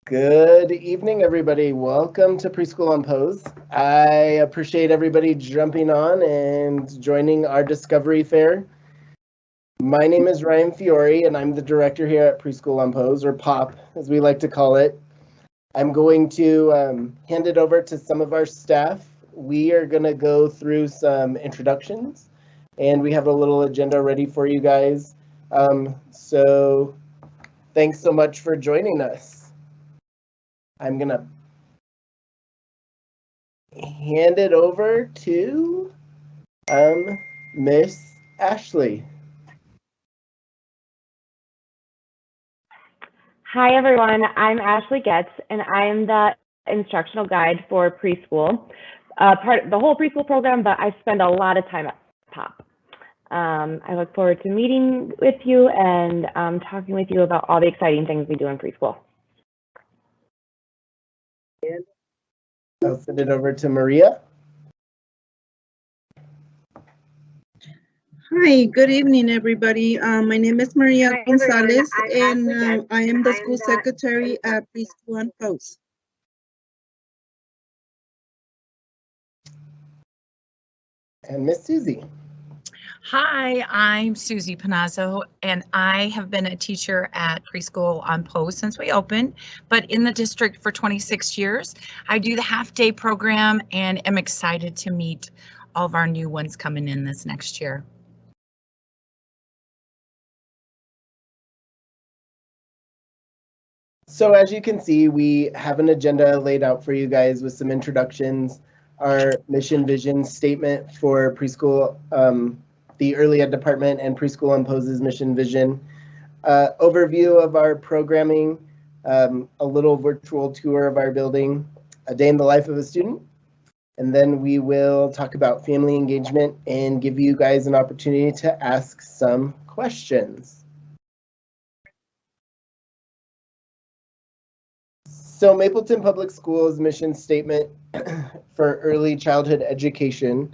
Good evening, everybody. Welcome to Preschool on Poze. I appreciate everybody jumping on and joining our Discovery Fair. My name is Ryan Fiore, and I'm the director here at Preschool on Poze, or POP, as we like to call it. I'm going to hand it over to some of our staff. We are going to go through some introductions, and we have a little agenda ready for you guys. So thanks so much for joining us. I'm going to hand it over to Miss Ashley. Hi everyone, I'm Ashley Getz and I am the instructional guide for preschool, part of the whole preschool program, but I spend a lot of time at POP. I look forward to meeting with you and talking with you about all the exciting things we do in preschool. I'll send it over to Maria. Hi, good evening, everybody. My name is Maria Gonzalez, and I am the school secretary at Preschool on Poze. And Miss Susie. Hi, I'm Susie Panazzo, and I have been a teacher at Preschool on Poze since we opened, but in the district for 26 years. I do the half-day program and am excited to meet all of our new ones coming in this next year. So as you can see, we have an agenda laid out for you guys with some introductions, our mission vision statement for preschool, the early ed department, and Preschool on Poze's mission vision, overview of our programming, a little virtual tour of our building, a day in the life of a student, and then we will talk about family engagement and give you guys an opportunity to ask some questions. So Mapleton Public Schools mission statement for early childhood education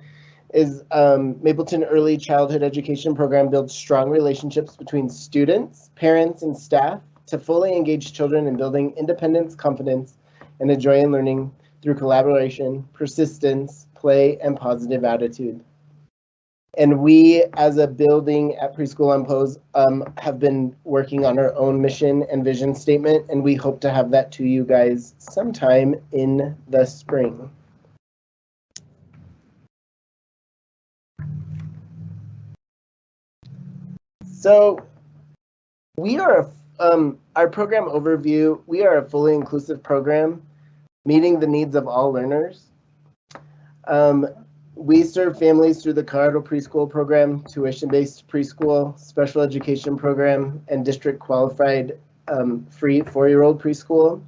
is Mapleton Early Childhood Education Program builds strong relationships between students, parents, and staff to fully engage children in building independence, confidence, and a joy in learning through collaboration, persistence, play, and positive attitude. And we, as a building at Preschool on Poze, have been working on our own mission and vision statement, and we hope to have that to you guys sometime in the spring. So we are, our program overview, we are a fully inclusive program, meeting the needs of all learners. We serve families through the Colorado Preschool Program, tuition-based preschool, special education program, and district qualified free 4-year-old preschool.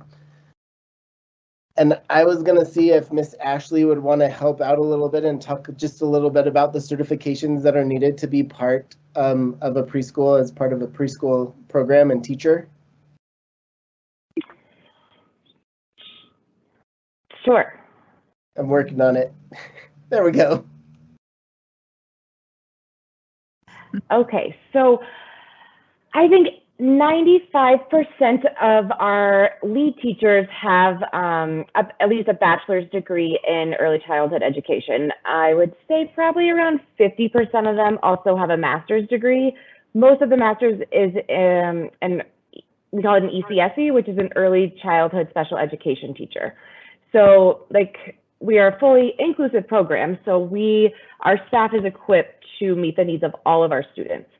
And I was going to see if Miss Ashley would want to help out a little bit and talk just a little bit about the certifications that are needed to be part of a preschool as part of a preschool program and teacher. Sure. I'm working on it. There we go. Okay, so I think 95% of our lead teachers have at least a bachelor's degree in early childhood education. I would say probably around 50% of them also have a master's degree. Most of the master's is and we call it an ECSE, which is an early childhood special education teacher. So we are a fully inclusive program, so our staff is equipped to meet the needs of all of our students.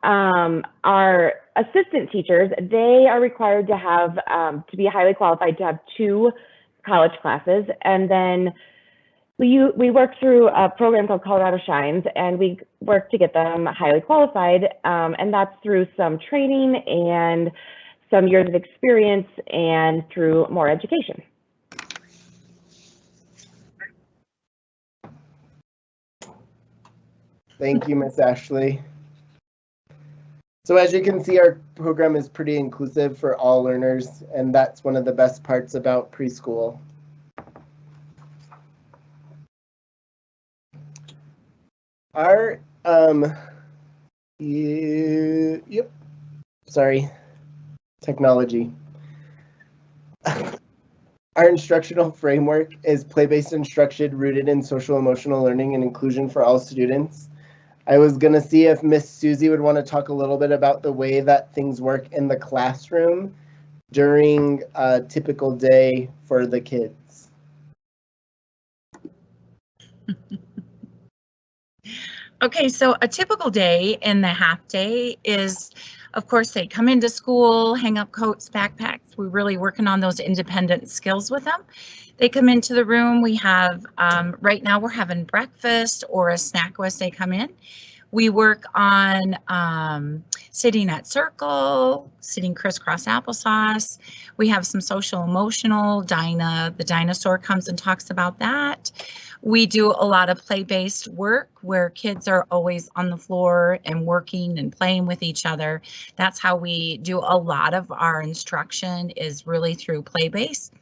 Our assistant teachers, they are required to have, to be highly qualified to have 2 college classes. And then we work through a program called Colorado Shines, and we work to get them highly qualified. And that's through some training and some years of experience and through more education. Thank you, Miss Ashley. So as you can see, our program is pretty inclusive for all learners, and that's one of the best parts about preschool. Our, sorry, technology. Our instructional framework is play-based instruction rooted in social emotional learning and inclusion for all students. I was going to see if Miss Susie would want to talk a little bit about the way that things work in the classroom during a typical day for the kids. Okay, so a typical day in the half day is, of course, they come into school, hang up coats, backpacks. We're really working on those independent skills with them. They come into the room. We have, right now we're having breakfast or a snack as they come in. We work on sitting at circle, sitting crisscross applesauce. We have some social emotional. Dinah, the dinosaur, comes and talks about that. We do a lot of play-based work where kids are always on the floor and working and playing with each other. That's how we do a lot of our instruction, is really through play-based.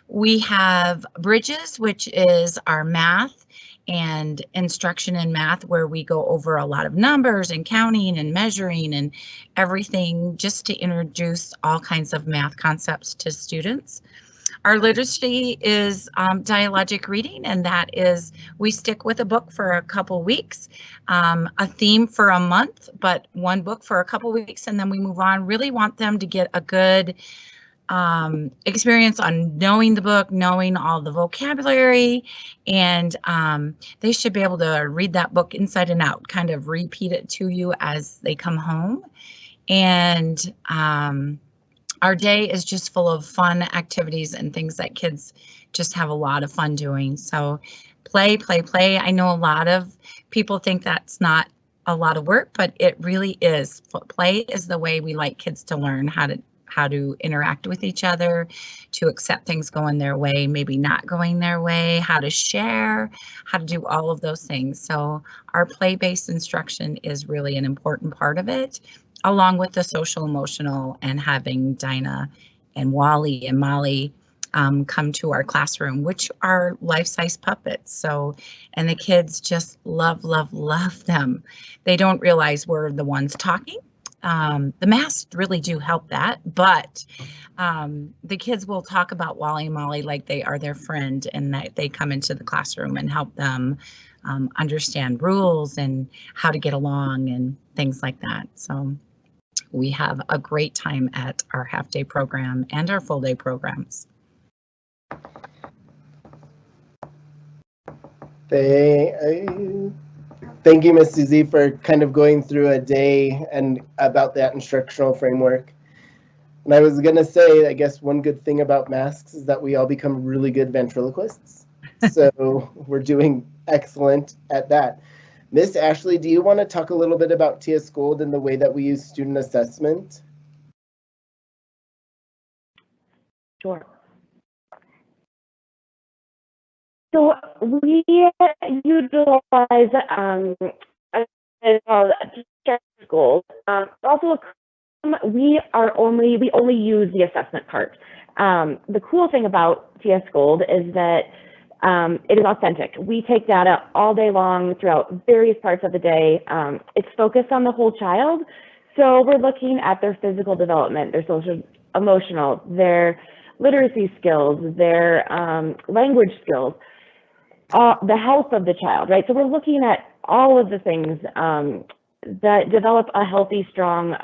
We have Bridges, which is our math and instruction in math, where we go over a lot of numbers and counting and measuring and everything, just to introduce all kinds of math concepts to students. Our literacy is dialogic reading, and that is, we stick with a book for a couple weeks, a theme for a month, but one book for a couple weeks, and then we move on. Really want them to get a good experience on knowing the book, knowing all the vocabulary, and they should be able to read that book inside and out, kind of repeat it to you as they come home. And our day is just full of fun activities and things that kids just have a lot of fun doing. So play, play, play. I know a lot of people think that's not a lot of work, but it really is. Play is the way we like kids to learn how to interact with each other, to accept things going their way, maybe not going their way, how to share, how to do all of those things. So our play-based instruction is really an important part of it, along with the social emotional, and having Dinah and Wally and Molly come to our classroom, which are life-size puppets. So, and the kids just love, love, love them. They don't realize we're the ones talking. The masks really do help that, but the kids will talk about Wally and Molly like they are their friend, and that they come into the classroom and help them understand rules and how to get along and things like that. So we have a great time at our half-day program and our full-day programs. Thank you, Ms. Susie, for kind of going through a day and about that instructional framework. And I was going to say, I guess one good thing about masks is that we all become really good ventriloquists. So we're doing excellent at that. Miss Ashley, do you want to talk a little bit about TS Gold and the way that we use student assessment? Sure. So we utilize goals. Also, we only use the assessment part. The cool thing about TS Gold is that it is authentic. We take data all day long throughout various parts of the day. It's focused on the whole child. So we're looking at their physical development, their social, emotional, their literacy skills, their language skills, the health of the child, right? So we're looking at all of the things that develop a healthy, strong,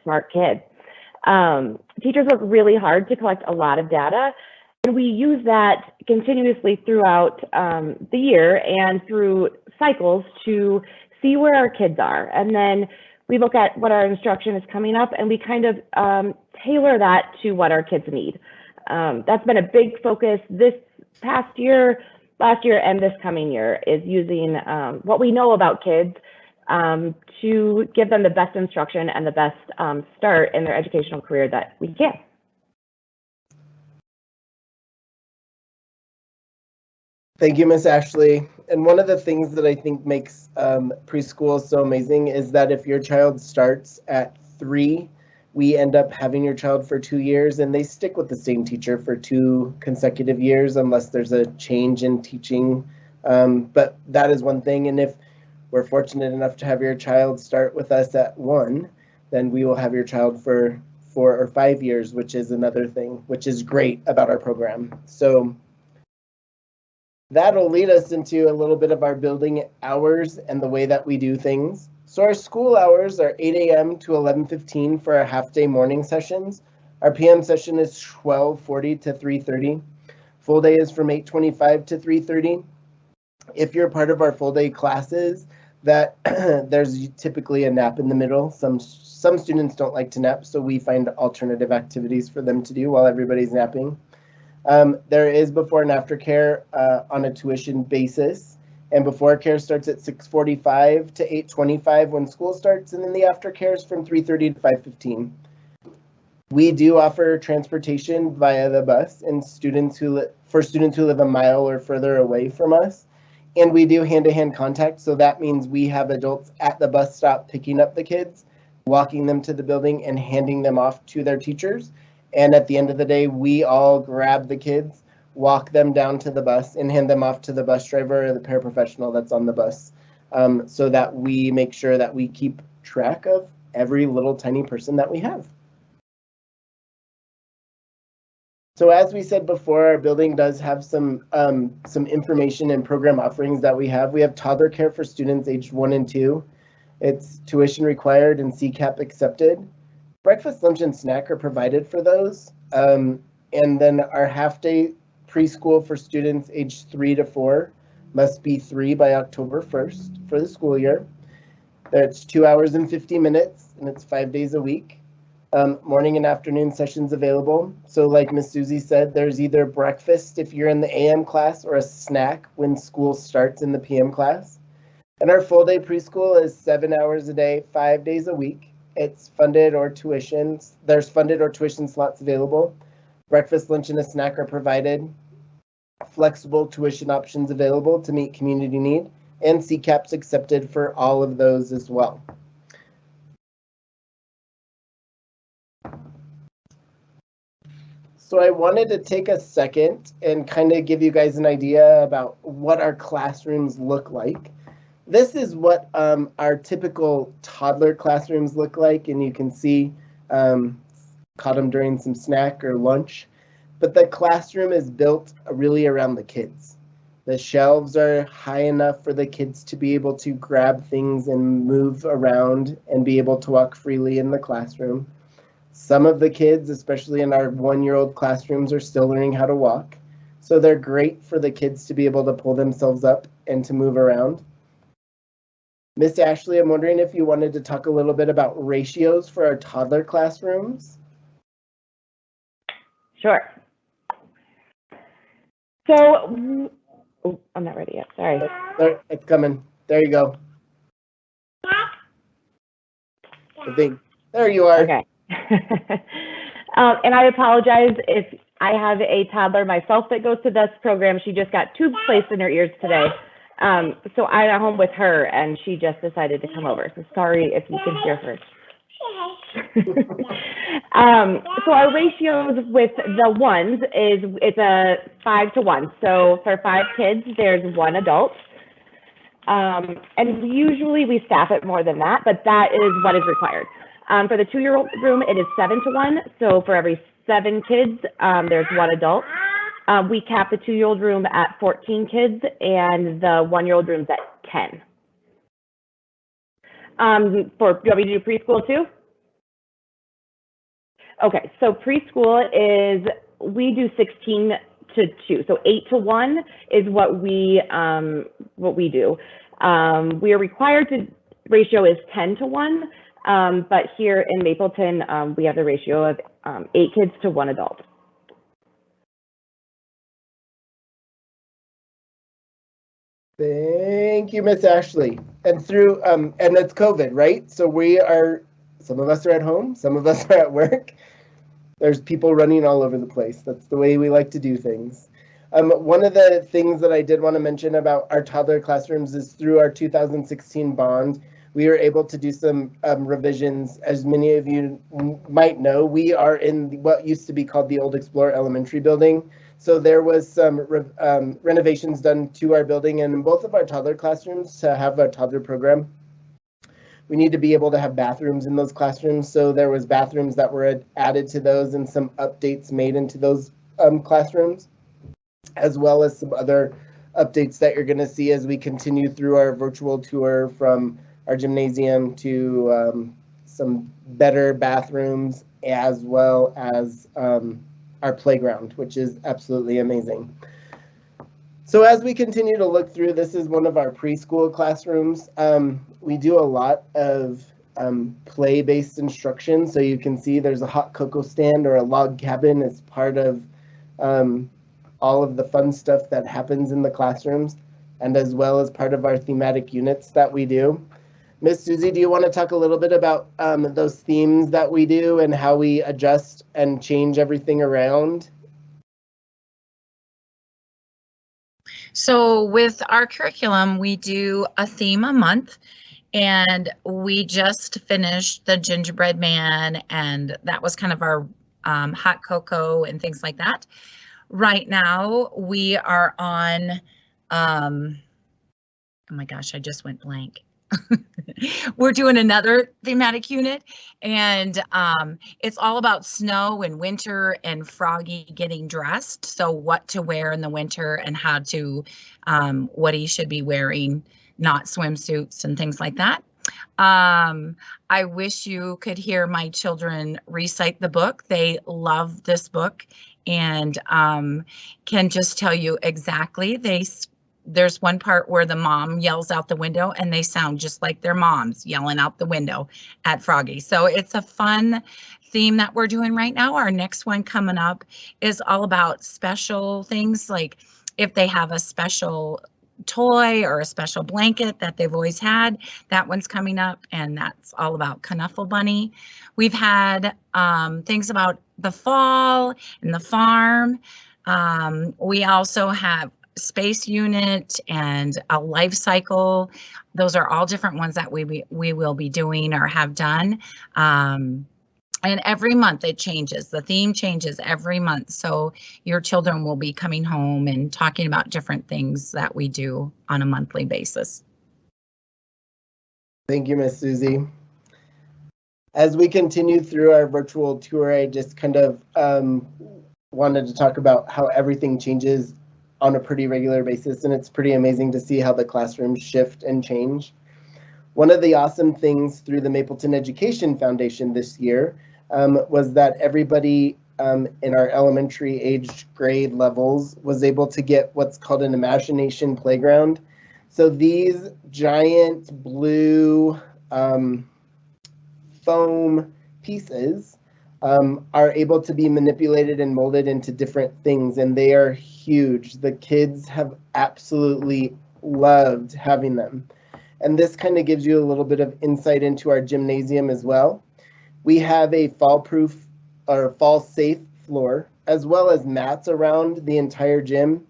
smart kid. Teachers work really hard to collect a lot of data, and we use that continuously throughout the year and through cycles to see where our kids are. And then we look at what our instruction is coming up, and we kind of tailor that to what our kids need. That's been a big focus this past year, last year, and this coming year, is using what we know about kids to give them the best instruction and the best start in their educational career that we can. Thank you, Miss Ashley. And one of the things that I think makes preschool so amazing is that if your child starts at 3, we end up having your child for 2 years, and they stick with the same teacher for 2 consecutive years unless there's a change in teaching. But that is one thing. And if we're fortunate enough to have your child start with us at 1, then we will have your child for 4 or 5 years, which is another thing, which is great about our program. So that'll lead us into a little bit of our building hours and the way that we do things. So our school hours are 8 a.m. to 11:15 for our half-day morning sessions. Our PM session is 12:40 to 3:30. Full day is from 8:25 to 3:30. If you're part of our full day classes, that there's typically a nap in the middle. Some students don't like to nap, so we find alternative activities for them to do while everybody's napping. There is before and after care on a tuition basis, and before care starts at 6:45 to 8:25 when school starts, and then the aftercare is from 3:30 to 5:15. We do offer transportation via the bus, and for students who live a mile or further away from us, and we do hand-to-hand contact. So that means we have adults at the bus stop picking up the kids, walking them to the building, and handing them off to their teachers. And at the end of the day, we all grab the kids, walk them down to the bus, and hand them off to the bus driver or the paraprofessional that's on the bus, so that we make sure that we keep track of every little tiny person that we have. So as we said before, our building does have some information and program offerings that we have. We have toddler care for students aged 1 and 2. It's tuition required and CCAP accepted. Breakfast, lunch, and snack are provided for those. And then our half-day preschool for students aged 3 to 4 must be 3 by October 1st for the school year. That's 2 hours and 50 minutes, and it's 5 days a week. Morning and afternoon sessions available. So like Miss Susie said, there's either breakfast if you're in the AM class or a snack when school starts in the PM class. And our full day preschool is 7 hours a day, 5 days a week. It's funded or tuitions. There's funded or tuition slots available. Breakfast, lunch, and a snack are provided. Flexible tuition options available to meet community need, and CCAP's accepted for all of those as well. So I wanted to take a second and kind of give you guys an idea about what our classrooms look like. This is what our typical toddler classrooms look like, and you can see caught them during some snack or lunch. But the classroom is built really around the kids. The shelves are high enough for the kids to be able to grab things and move around and be able to walk freely in the classroom. Some of the kids, especially in our 1-year-old classrooms, are still learning how to walk. So they're great for the kids to be able to pull themselves up and to move around. Miss Ashley, I'm wondering if you wanted to talk a little bit about ratios for our toddler classrooms. Sure. So, oh, I'm not ready yet, sorry. There, it's coming. There you go. There you are. Okay. And I apologize if I have a toddler myself that goes to this program. She just got tubes placed in her ears today. So I'm at home with her and she just decided to come over. So sorry if you can hear her. So our ratios with the ones is it's a 5 to 1. So for 5 kids, there's 1 adult. And usually we staff it more than that, but that is what is required. For the 2-year-old room, it is 7 to 1. So for every 7 kids, there's 1 adult. We cap the 2-year-old room at 14 kids and the 1-year-old room's at 10. Do you want me to do preschool too? Okay, so preschool is, we do 16 to 2. So 8 to 1 is what we do. We are required to, ratio is 10 to 1. But here in Mapleton, we have the ratio of 8 kids to 1 adult. Thank you, Miss Ashley. And through, and it's COVID, right? So some of us are at home, some of us are at work. There's people running all over the place. That's the way we like to do things. One of the things that I did want to mention about our toddler classrooms is through our 2016 bond, we were able to do some revisions. As many of you might know, we are in what used to be called the Old Explorer Elementary building. So there was some renovations done to our building and in both of our toddler classrooms to have a toddler program. we need to be able to have bathrooms in those classrooms. So there was bathrooms that were added to those and some updates made into those classrooms, as well as some other updates that you're going to see as we continue through our virtual tour from our gymnasium to some better bathrooms, as well as our playground, which is absolutely amazing. So as we continue to look through, this is one of our preschool classrooms. We do a lot of play-based instruction. So you can see there's a hot cocoa stand or a log cabin as part of all of the fun stuff that happens in the classrooms, and as well as part of our thematic units that we do. Miss Susie, do you want to talk a little bit about those themes that we do and how we adjust and change everything around? So with our curriculum, we do a theme a month, and we just finished the gingerbread man, and that was kind of our hot cocoa and things like that. Right now we are on, oh my gosh, I just went blank. We're doing another thematic unit, and it's all about snow and winter and Froggy getting dressed. So what to wear in the winter and how to, what he should be wearing, not swimsuits and things like that. I wish you could hear my children recite the book. They love this book and can just tell you exactly. There's one part where the mom yells out the window and they sound just like their moms yelling out the window at Froggy. So it's a fun theme that we're doing right now. Our next one coming up is all about special things, like if they have a special toy or a special blanket that they've always had, that one's coming up, and that's all about Knuffle Bunny. We've had things about the fall and the farm. We also have space unit and a life cycle. Those are all different ones that we will be doing or have done. And every month it changes. The theme changes every month. So your children will be coming home and talking about different things that we do on a monthly basis. Thank you, Miss Susie. As we continue through our virtual tour, I just kind of wanted to talk about how everything changes on a pretty regular basis, and it's pretty amazing to see how the classrooms shift and change. One of the awesome things through the Mapleton Education Foundation this year was that everybody in our elementary age grade levels was able to get what's called an imagination playground. So these giant blue foam pieces are able to be manipulated and molded into different things, and they are huge. The kids have absolutely loved having them. And this kind of gives you a little bit of insight into our gymnasium as well. We have a fall-proof or fall-safe floor, as well as mats around the entire gym.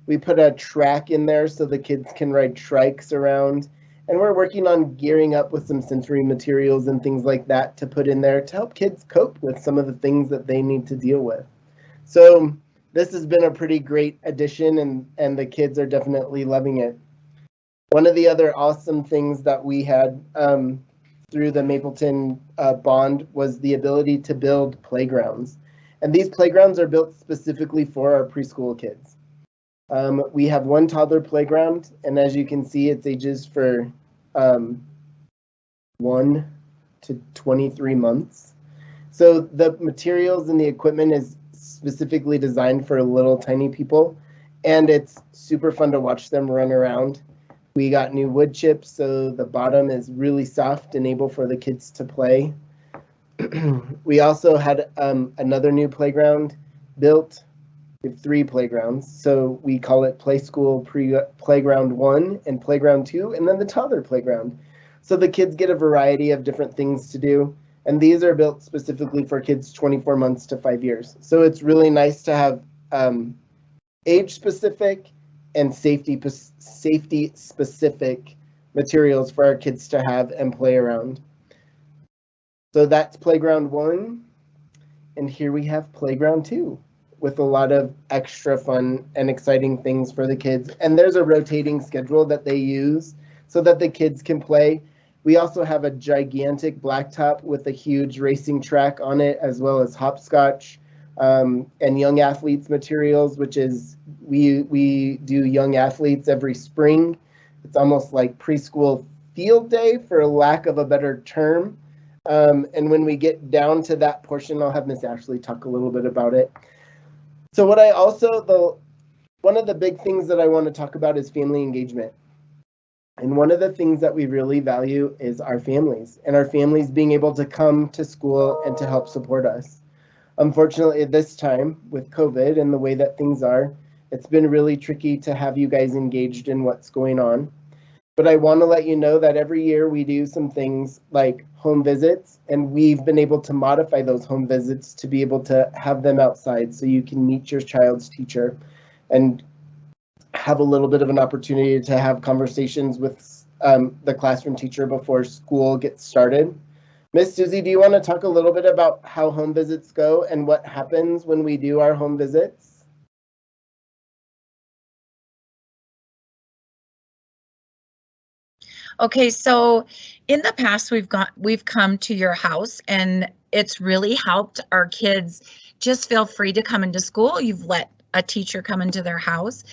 We put a track in there so the kids can ride trikes around. And we're working on gearing up with some sensory materials and things like that to put in there to help kids cope with some of the things that they need to deal with. So this has been a pretty great addition, and the kids are definitely loving it. One of the other awesome things that we had through the Mapleton bond was the ability to build playgrounds. And these playgrounds are built specifically for our preschool kids. We have one toddler playground, and as you can see, it's ages for 1 to 23 months. So the materials and the equipment is specifically designed for little tiny people, and it's super fun to watch them run around. We got new wood chips, so the bottom is really soft and able for the kids to play. We also had another new playground built. We have 3 playgrounds, so we call it Preschool Playground 1 and Playground 2, and then the toddler playground. So the kids get a variety of different things to do, and these are built specifically for kids 24 months to 5 years. So it's really nice to have age-specific and safety-specific materials for our kids to have and play around. So that's Playground 1, and here we have Playground 2. With a lot of extra fun and exciting things for the kids. And there's a rotating schedule that they use so that the kids can play We also have a gigantic blacktop with a huge racing track on it, as well as hopscotch and young athletes materials, which is, we do young athletes every spring. It's almost like preschool field day, for lack of a better term. And when we get down to that portion, I'll have Miss Ashley talk a little bit about it. So what I also, one of the big things that I want to talk about is family engagement. And one of the things that we really value is our families, and our families being able to come to school and to help support us. Unfortunately, at this time with COVID and the way that things are, it's been really tricky to have you guys engaged in what's going on. But I want to let you know that every year we do some things like home visits, and we've been able to modify those home visits to be able to have them outside so you can meet your child's teacher and have a little bit of an opportunity to have conversations with the classroom teacher before school gets started. Miss Susie, do you want to talk a little bit about how home visits go and what happens when we do our home visits? Okay, so in the past we've come to your house, and it's really helped our kids just feel free to come into school. You've let a teacher come into their house,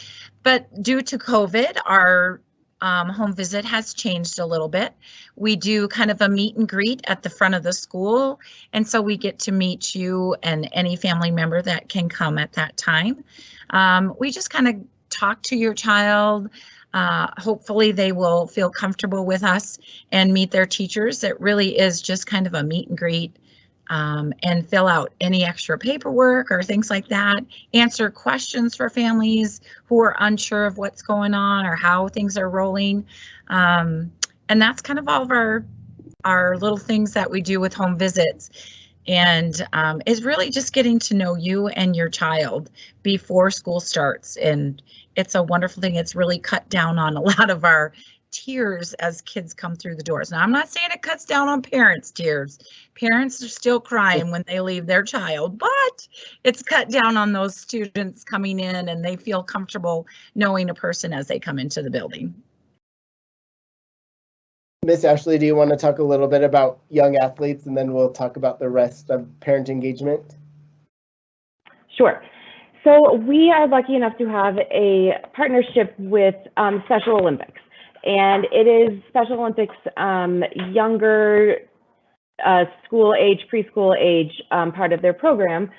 but due to COVID, our home visit has changed a little bit. We do kind of a meet and greet at the front of the school, and so we get to meet you and any family member that can come at that time. We just kind of talk to your child. Hopefully they will feel comfortable with us and meet their teachers. It really is just kind of a meet and greet, and fill out any extra paperwork or things like that, answer questions for families who are unsure of what's going on or how things are rolling. And that's kind of all of our little things that we do with home visits. And is really just getting to know you and your child before school starts. And it's a wonderful thing. It's really cut down on a lot of our tears as kids come through the doors. Now, I'm not saying it cuts down on parents' tears. Parents are still crying when they leave their child, but it's cut down on those students coming in, and they feel comfortable knowing a person as they come into the building. Miss Ashley, do you want to talk a little bit about young athletes, and then we'll talk about the rest of parent engagement? Sure. So we are lucky enough to have a partnership with Special Olympics, and it is Special Olympics younger school age, preschool age part of their program.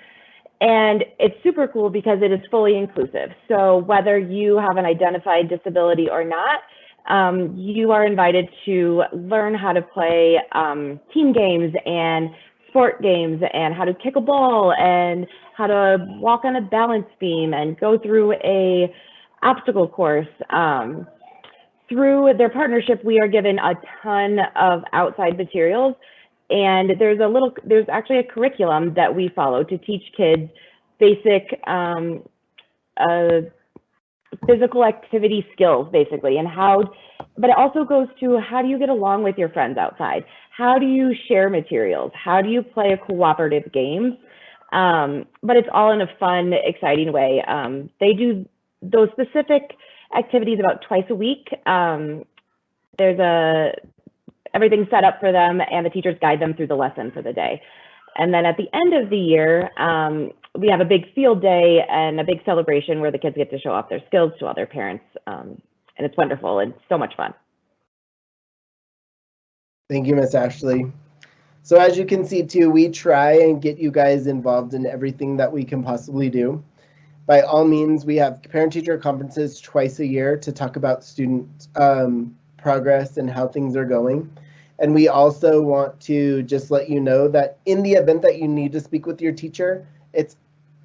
And it's super cool because it is fully inclusive. So whether you have an identified disability or not, you are invited to learn how to play team games and sport games, and how to kick a ball, and how to walk on a balance beam, and go through a obstacle course. Through their partnership, we are given a ton of outside materials, and there's actually a curriculum that we follow to teach kids basic physical activity skills, basically, and but it also goes to how do you get along with your friends outside? How do you share materials? How do you play a cooperative game? But it's all in a fun, exciting way. They do those specific activities about twice a week. There's everything set up for them, and the teachers guide them through the lesson for the day. And then at the end of the year, we have a big field day and a big celebration where the kids get to show off their skills to other parents. And it's wonderful and so much fun. Thank you, Miss Ashley. So as you can see too, we try and get you guys involved in everything that we can possibly do. By all means, we have parent-teacher conferences twice a year to talk about student progress and how things are going. And we also want to just let you know that in the event that you need to speak with your teacher, it's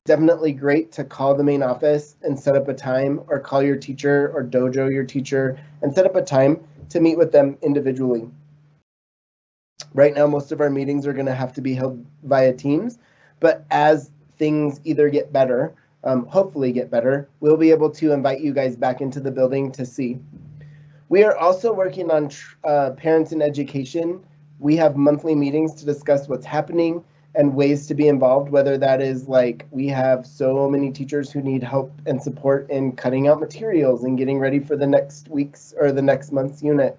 definitely great to call the main office and set up a time, or call your teacher or dojo your teacher and set up a time to meet with them individually. Right now, most of our meetings are going to have to be held via Teams, but as things either get better, hopefully get better, we'll be able to invite you guys back into the building to see. We are also working on parents in education. We have monthly meetings to discuss what's happening and ways to be involved, whether that is like we have so many teachers who need help and support in cutting out materials and getting ready for the next week's or the next month's unit.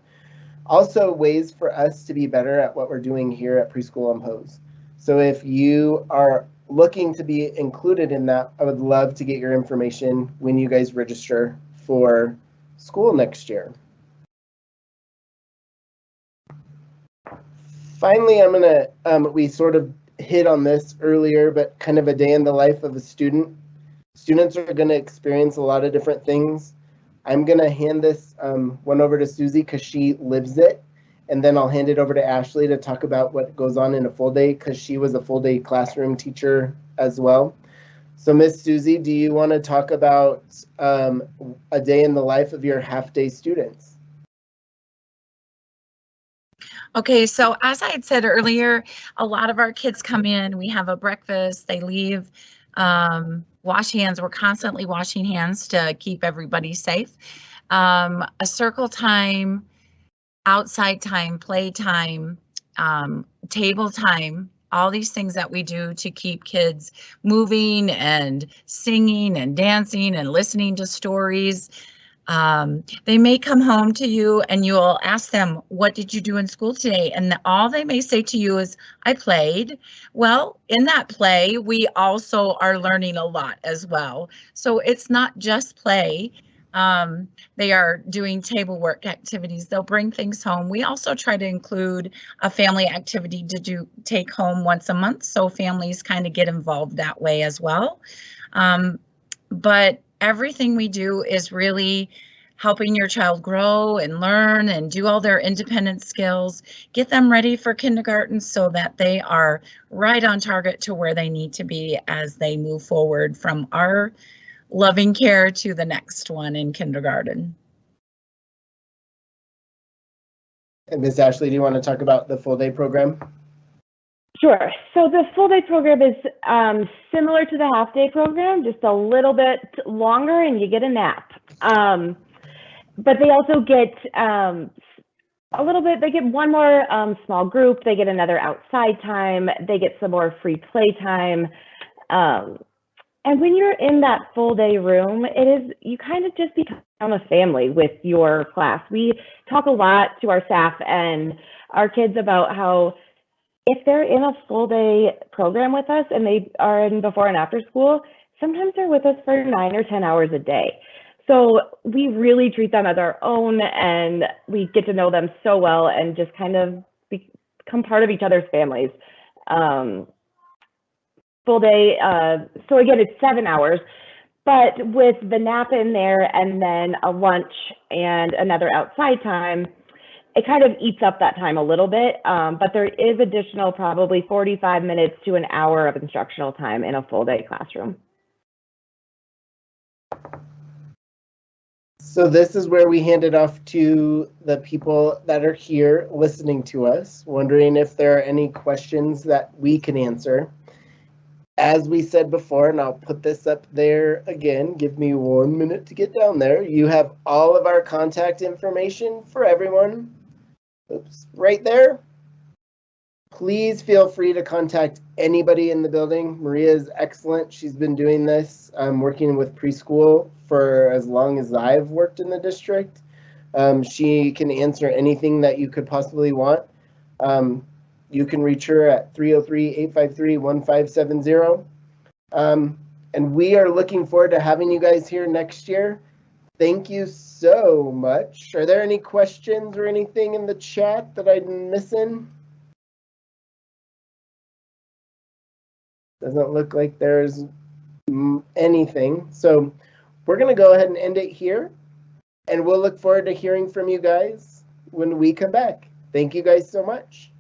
Also, ways for us to be better at what we're doing here at Preschool on Poze. So if you are looking to be included in that, I would love to get your information when you guys register for school next year. Finally, I'm gonna, we sort of hit on this earlier, but kind of a day in the life of a student. Students are gonna experience a lot of different things. I'm gonna hand this one over to Susie because she lives it. And then I'll hand it over to Ashley to talk about what goes on in a full day because she was a full day classroom teacher as well. So Miss Susie, do you want to talk about a day in the life of your half-day students? Okay, so as I had said earlier, a lot of our kids come in, we have a breakfast, they leave, wash hands. We're constantly washing hands to keep everybody safe. A circle time, outside time, play time, table time, all these things that we do to keep kids moving and singing and dancing and listening to stories. They may come home to you and you'll ask them, what did you do in school today? And all they may say to you is, I played. Well, in that play, we also are learning a lot as well. So it's not just play. They are doing table work activities. They'll bring things home. We also try to include a family activity to take home once a month, so families kind of get involved that way as well. But everything we do is really helping your child grow and learn and do all their independent skills, get them ready for kindergarten so that they are right on target to where they need to be as they move forward from our loving care to the next one in kindergarten. And Ms. Ashley, do you want to talk about the full day program? Sure. So the full day program is similar to the half day program, just a little bit longer and you get a nap. But they also get a little bit, they get one more small group, they get another outside time, they get some more free play time. And when you're in that full day room, you kind of just become a family with your class. We talk a lot to our staff and our kids about how if they're in a full day program with us and they are in before and after school, sometimes they're with us for 9 or 10 hours a day. So we really treat them as our own and we get to know them so well and just kind of become part of each other's families. Full day, so again, it's 7 hours, but with the nap in there and then a lunch and another outside time, it kind of eats up that time a little bit, but there is additional probably 45 minutes to an hour of instructional time in a full day classroom. So this is where we hand it off to the people that are here listening to us, wondering if there are any questions that we can answer. As we said before, and I'll put this up there again, give me 1 minute to get down there. You have all of our contact information for everyone. Oops, right there. Please feel free to contact anybody in the building. Maria is excellent. She's been doing this, working with preschool for as long as I've worked in the district. She can answer anything that you could possibly want. You can reach her at 303-853-1570. And we are looking forward to having you guys here next year. Thank you so much. Are there any questions or anything in the chat that I'm missing? Doesn't look like there's anything. So we're going to go ahead and end it here. And we'll look forward to hearing from you guys when we come back. Thank you guys so much.